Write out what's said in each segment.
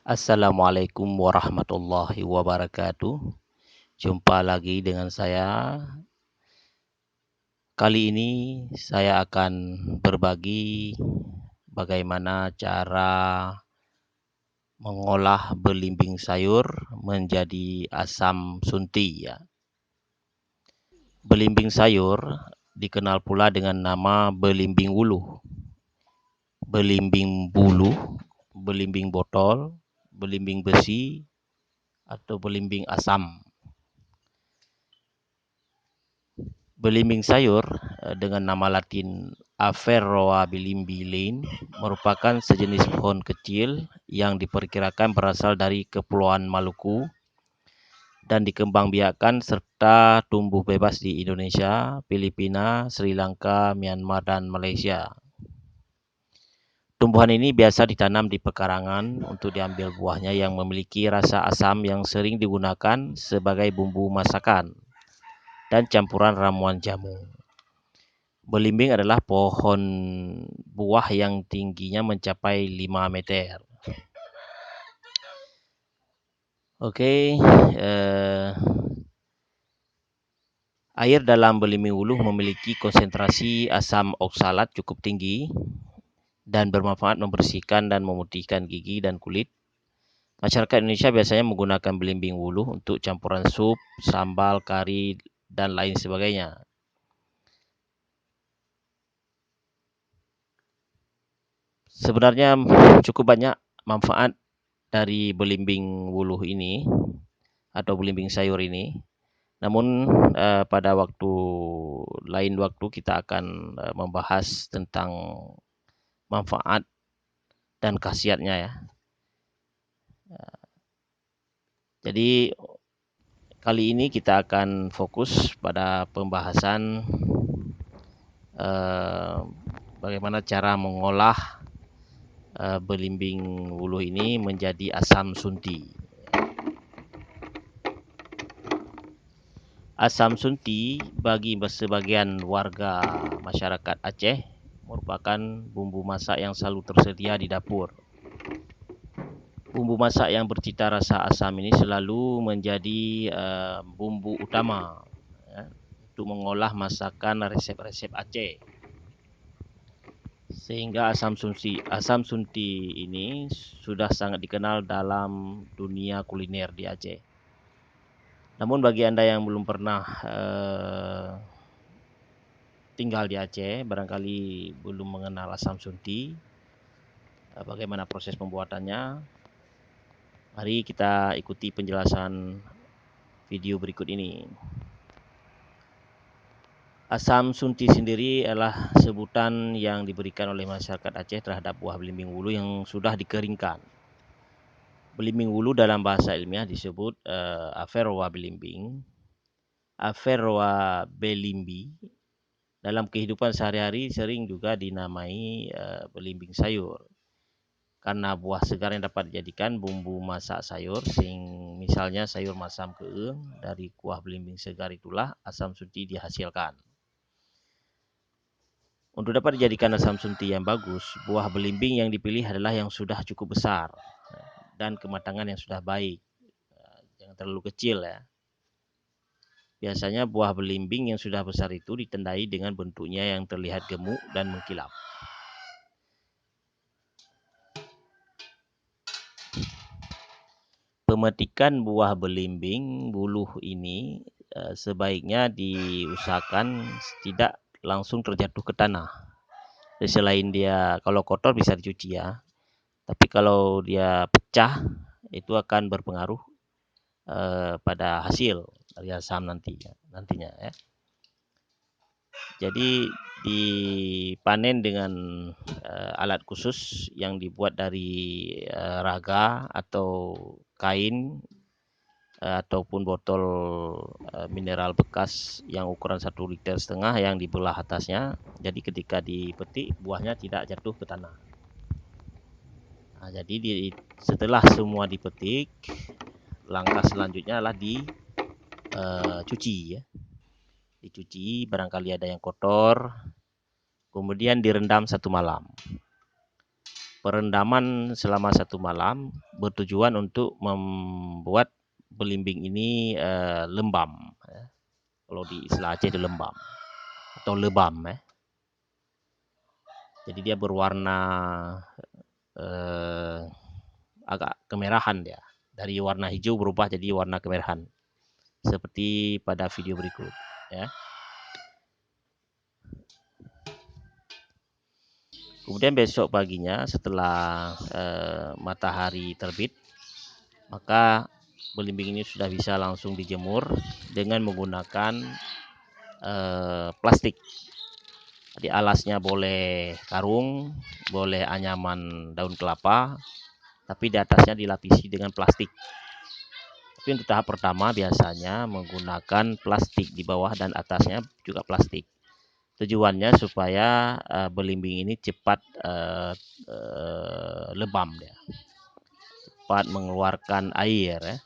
Assalamualaikum warahmatullahi wabarakatuh. Jumpa lagi dengan saya. Kali ini saya akan berbagi bagaimana cara mengolah belimbing sayur menjadi asam sunti ya. Belimbing sayur dikenal pula dengan nama belimbing wuluh, belimbing bulu, belimbing botol, belimbing besi, atau belimbing asam. Belimbing sayur dengan nama latin Averrhoa bilimbi Linn merupakan sejenis pohon kecil yang diperkirakan berasal dari Kepulauan Maluku dan dikembangbiakkan serta tumbuh bebas di Indonesia, Filipina, Sri Lanka, Myanmar, dan Malaysia. Tumbuhan ini biasa ditanam di pekarangan untuk diambil buahnya yang memiliki rasa asam yang sering digunakan sebagai bumbu masakan dan campuran ramuan jamu. Belimbing adalah pohon buah yang tingginya mencapai 5 meter. Air dalam belimbing wuluh memiliki konsentrasi asam oksalat cukup tinggi dan bermanfaat membersihkan dan memutihkan gigi dan kulit. Masyarakat Indonesia biasanya menggunakan belimbing wuluh untuk campuran sup, sambal, kari, dan lain sebagainya. Sebenarnya cukup banyak manfaat dari belimbing wuluh ini atau belimbing sayur ini. Namun pada lain waktu kita akan membahas tentang manfaat dan khasiatnya ya. Jadi kali ini kita akan fokus pada pembahasan bagaimana cara mengolah belimbing wuluh ini menjadi asam sunti. Asam sunti bagi sebagian warga masyarakat Aceh merupakan bumbu masak yang selalu tersedia di dapur. Bumbu masak yang bercita rasa asam ini selalu menjadi bumbu utama ya, untuk mengolah masakan resep-resep Aceh. Sehingga asam sunti ini sudah sangat dikenal dalam dunia kuliner di Aceh. Namun bagi Anda yang belum pernah tinggal di Aceh, barangkali belum mengenal asam sunti, bagaimana proses pembuatannya, mari kita ikuti penjelasan video berikut ini. Asam sunti sendiri adalah sebutan yang diberikan oleh masyarakat Aceh terhadap buah belimbing wuluh yang sudah dikeringkan. Belimbing wuluh dalam bahasa ilmiah disebut Averrhoa belimbing, Averrhoa belimbi. Dalam kehidupan sehari-hari sering juga dinamai belimbing sayur. Karena buah segar yang dapat dijadikan bumbu masak sayur, misalnya sayur masam keeng, dari kuah belimbing segar itulah asam sunti dihasilkan. Untuk dapat dijadikan asam sunti yang bagus, buah belimbing yang dipilih adalah yang sudah cukup besar dan kematangan yang sudah baik. Jangan terlalu kecil ya. Biasanya buah belimbing yang sudah besar itu ditandai dengan bentuknya yang terlihat gemuk dan mengkilap. Pemetikan buah belimbing wuluh ini sebaiknya diusahakan tidak langsung terjatuh ke tanah. Jadi selain dia kalau kotor bisa dicuci ya, tapi kalau dia pecah itu akan berpengaruh pada hasil dari asam nantinya ya. Jadi dipanen dengan alat khusus yang dibuat dari raga atau kain ataupun botol mineral bekas yang ukuran 1,5 liter yang dibelah atasnya. Jadi ketika dipetik buahnya tidak jatuh ke tanah. Nah, jadi setelah semua dipetik, langkah selanjutnya adalah dicuci ya. Dicuci barangkali ada yang kotor, kemudian direndam 1 malam. perendaman selama 1 malam bertujuan untuk membuat belimbing ini lembam. Kalau di istilah Aceh itu lembam atau lebam. Jadi dia berwarna agak kemerahan dia. Dari warna hijau berubah jadi warna kemerahan. Seperti pada video berikut. Ya. Kemudian besok paginya setelah matahari terbit, maka belimbing ini sudah bisa langsung dijemur dengan menggunakan plastik. Jadi alasnya boleh karung, boleh anyaman daun kelapa, tapi di atasnya dilapisi dengan plastik. Tapi untuk tahap pertama biasanya menggunakan plastik di bawah dan atasnya juga plastik. Tujuannya supaya belimbing ini cepat lebam ya, cepat mengeluarkan air ya.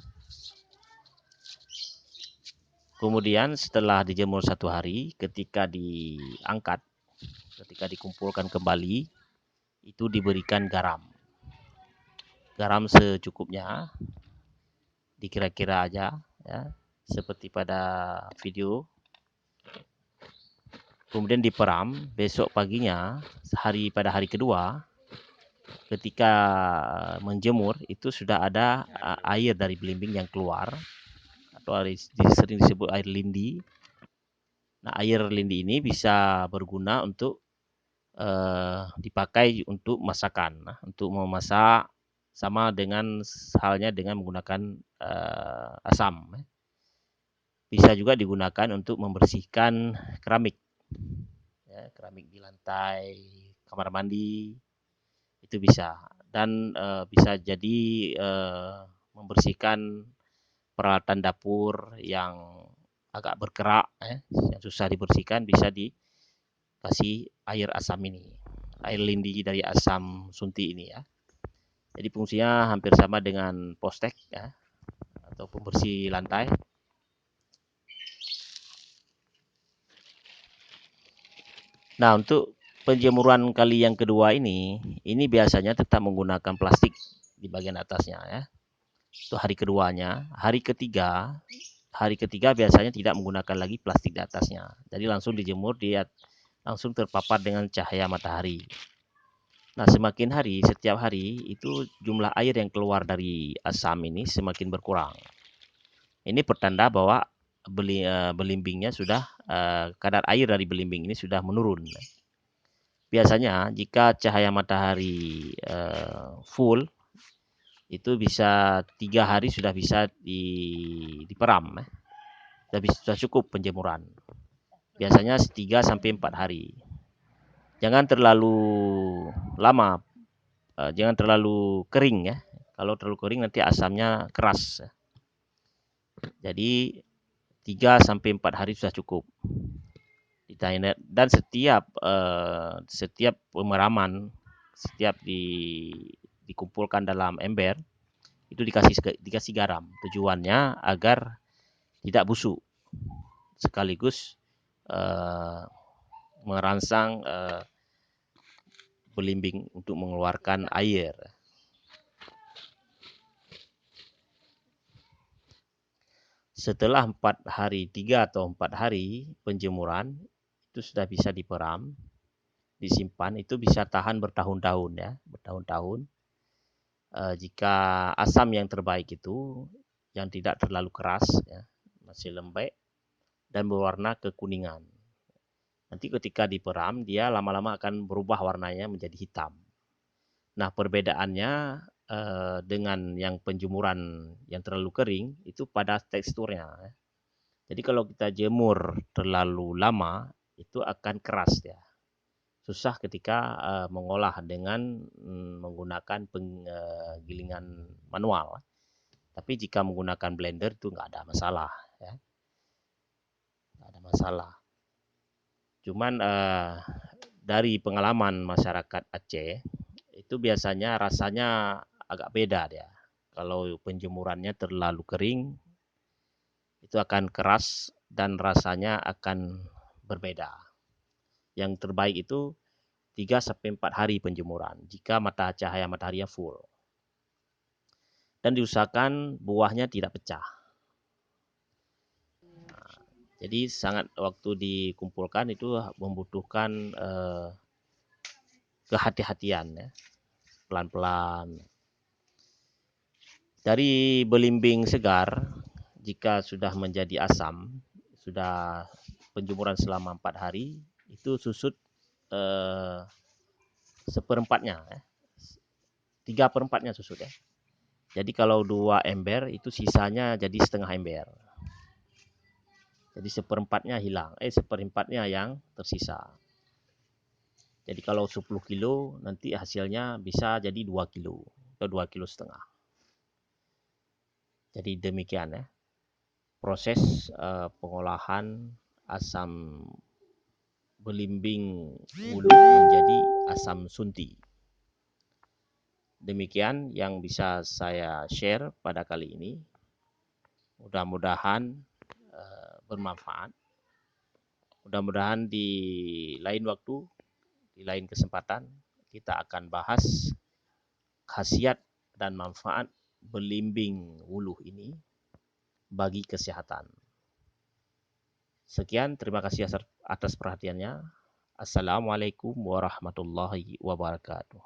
Kemudian setelah dijemur 1 hari, ketika diangkat, ketika dikumpulkan kembali, itu diberikan garam. Garam secukupnya, dikira-kira aja ya, seperti pada video. Kemudian diperam, besok paginya pada hari kedua ketika menjemur itu sudah ada air dari belimbing yang keluar atau sering disebut air lindi. Nah, air lindi ini bisa berguna untuk dipakai untuk masakan, untuk memasak, sama dengan halnya dengan menggunakan asam. Bisa juga digunakan untuk membersihkan keramik. Ya, keramik di lantai kamar mandi itu bisa, dan bisa jadi membersihkan peralatan dapur yang agak berkerak yang susah dibersihkan, bisa dikasih air asam ini, air lindi dari asam sunti ini ya. Jadi fungsinya hampir sama dengan postek ya, atau pembersih lantai. Nah, untuk penjemuran kali yang kedua ini biasanya tetap menggunakan plastik di bagian atasnya ya. Itu hari keduanya. Hari ketiga biasanya tidak menggunakan lagi plastik di atasnya. Jadi langsung dijemur, dia langsung terpapar dengan cahaya matahari. Nah, semakin hari, setiap hari itu jumlah air yang keluar dari asam ini semakin berkurang. Ini pertanda bahwa belimbingnya sudah kadar air dari belimbing ini sudah menurun. Biasanya jika cahaya matahari full itu bisa 3 hari sudah bisa diperam. Sudah cukup penjemuran. Biasanya 3 sampai 4 hari. Jangan terlalu lama, jangan terlalu kering ya. Kalau terlalu kering nanti asamnya keras. Jadi 3 sampai 4 hari sudah cukup. Dan setiap pemeraman, setiap dikumpulkan dalam ember itu dikasih garam. Tujuannya agar tidak busuk, sekaligus merangsang belimbing untuk mengeluarkan air. Setelah 3 atau 4 hari penjemuran itu sudah bisa diperam, disimpan, itu bisa tahan bertahun-tahun ya, bertahun-tahun. Jika asam yang terbaik itu yang tidak terlalu keras ya, masih lembek dan berwarna kekuningan. Nanti ketika diperam dia lama-lama akan berubah warnanya menjadi hitam. Nah, perbedaannya dengan yang penjemuran yang terlalu kering itu pada teksturnya. Jadi kalau kita jemur terlalu lama itu akan keras ya. Susah ketika mengolah dengan menggunakan penggilingan manual. Tapi jika menggunakan blender itu nggak ada masalah ya. Nggak ada masalah. Cuman dari pengalaman masyarakat Aceh itu biasanya rasanya agak beda dia. Kalau penjemurannya terlalu kering itu akan keras dan rasanya akan berbeda. Yang terbaik itu 3-4 hari penjemuran jika cahaya matahari full. Dan diusahakan buahnya tidak pecah. Jadi sangat waktu dikumpulkan itu membutuhkan kehati-hatian ya, pelan-pelan. Dari belimbing segar jika sudah menjadi asam, sudah penjemuran selama 4 hari, itu susut 1/4-nya ya. 3/4-nya susut ya. Jadi kalau 2 ember itu sisanya jadi setengah ember. Jadi 1/4-nya hilang, 1/4-nya yang tersisa. Jadi kalau 10 kilo nanti hasilnya bisa jadi 2 kilo atau 2,5 kilo. Jadi demikian ya proses pengolahan asam belimbing wulu menjadi asam sunti. Demikian yang bisa saya share pada kali ini. Mudah-mudahan bermanfaat. Mudah-mudahan di lain waktu, di lain kesempatan kita akan bahas khasiat dan manfaat belimbing wuluh ini bagi kesehatan. Sekian, terima kasih atas perhatiannya. Assalamualaikum warahmatullahi wabarakatuh.